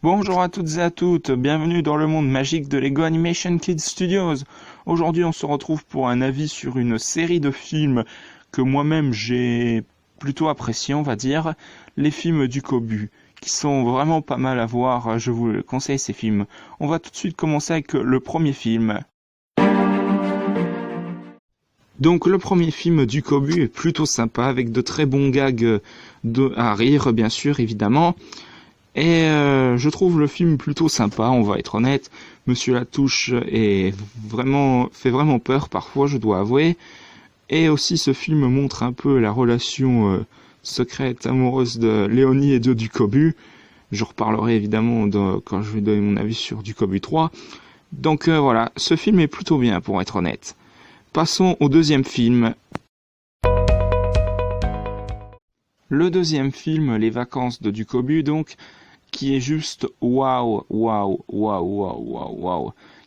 Bonjour à toutes et à toutes, bienvenue dans le monde magique de Lego Animation Kids Studios. Aujourd'hui on se retrouve pour un avis sur une série de films que moi-même j'ai plutôt apprécié, on va dire, les films du Kobu, qui sont vraiment pas mal à voir, je vous le conseille ces films. On va tout de suite commencer avec le premier film. Donc le premier film du Kobu est plutôt sympa, avec de très bons gags à rire bien sûr évidemment. Et je trouve le film plutôt sympa, on va être honnête. Monsieur Latouche fait vraiment peur parfois, je dois avouer. Et aussi ce film montre un peu la relation secrète, amoureuse de Léonie et de Ducobu. Je reparlerai évidemment quand je vais donner mon avis sur Ducobu 3. Donc voilà, ce film est plutôt bien pour être honnête. Passons au deuxième film. Le deuxième film, Les Vacances de Ducobu, donc, qui est juste waouh,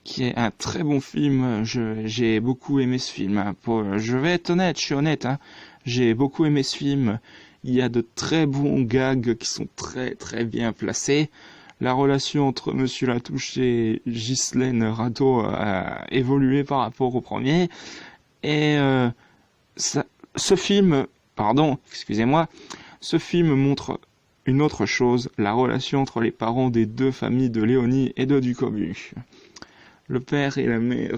qui est un très bon film. J'ai beaucoup aimé ce film. Hein. Je vais être honnête, je suis honnête. Hein. J'ai beaucoup aimé ce film. Il y a de très bons gags qui sont très bien placés. La relation entre Monsieur Latouche et Ghislaine Rateau a évolué par rapport au premier. Et ce film montre une autre chose, la relation entre les parents des deux familles de Léonie et de Ducobu. Le père et la mère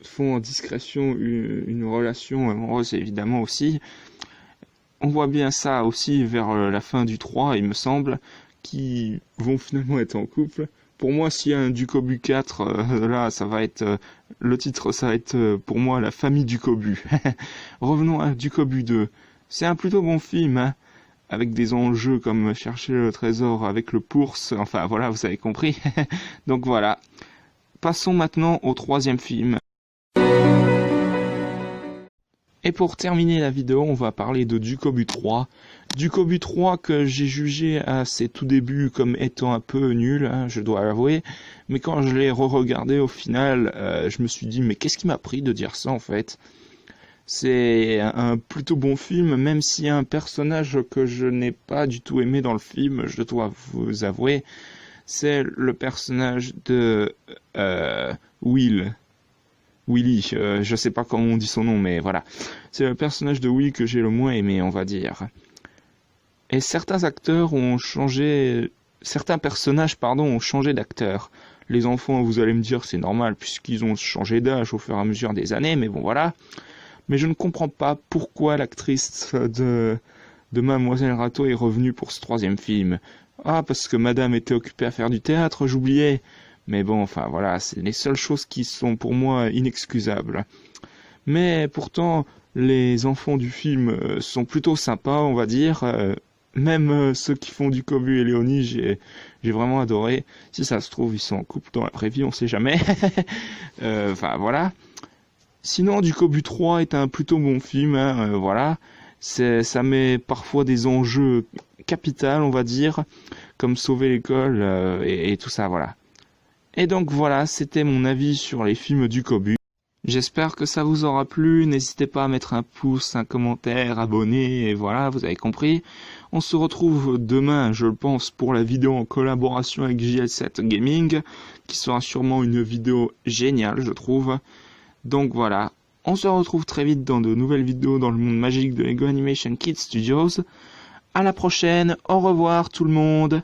font en discrétion une relation amoureuse évidemment aussi. On voit bien ça aussi vers la fin du 3, il me semble, qui vont finalement être en couple. Pour moi, s'il y a un Ducobu 4, là, ça va être... le titre, ça va être pour moi La famille Ducobu. Revenons à Ducobu 2. C'est un plutôt bon film, hein, avec des enjeux comme chercher le trésor avec le Pours. Enfin, voilà, vous avez compris. Donc voilà. Passons maintenant au troisième film. Et pour terminer la vidéo, on va parler de Ducobu 3. Ducobu 3 que j'ai jugé à ses tout débuts comme étant un peu nul, hein, je dois l'avouer. Mais quand je l'ai re-regardé au final, je me suis dit, mais qu'est-ce qui m'a pris de dire ça en fait ? C'est un plutôt bon film, même s'il y a un personnage que je n'ai pas du tout aimé dans le film, je dois vous avouer. C'est le personnage de Willy, je sais pas comment on dit son nom, mais voilà. C'est le personnage de Willy que j'ai le moins aimé, on va dire. Et certains personnages, ont changé d'acteur. Les enfants, vous allez me dire, c'est normal, puisqu'ils ont changé d'âge au fur et à mesure des années, mais bon, voilà. Mais je ne comprends pas pourquoi l'actrice de Mademoiselle Rateau est revenue pour ce troisième film. Ah, parce que Madame était occupée à faire du théâtre, j'oubliais. Mais bon, enfin voilà, c'est les seules choses qui sont pour moi inexcusables. Mais pourtant, les enfants du film sont plutôt sympas, on va dire. Même ceux qui font du Kobu et Léonie, j'ai vraiment adoré. Si ça se trouve, ils sont en couple dans la vraie vie, on sait jamais. Enfin voilà. Sinon, Ducobu 3 est un plutôt bon film, hein, voilà. Ça met parfois des enjeux capitaux, on va dire, comme sauver l'école et tout ça, voilà. Et donc voilà, c'était mon avis sur les films du Kobu. J'espère que ça vous aura plu, n'hésitez pas à mettre un pouce, un commentaire, abonner, et voilà, vous avez compris. On se retrouve demain, je le pense, pour la vidéo en collaboration avec JL7 Gaming, qui sera sûrement une vidéo géniale, je trouve. Donc voilà, on se retrouve très vite dans de nouvelles vidéos dans le monde magique de Lego Animation Kids Studios. À la prochaine, au revoir tout le monde.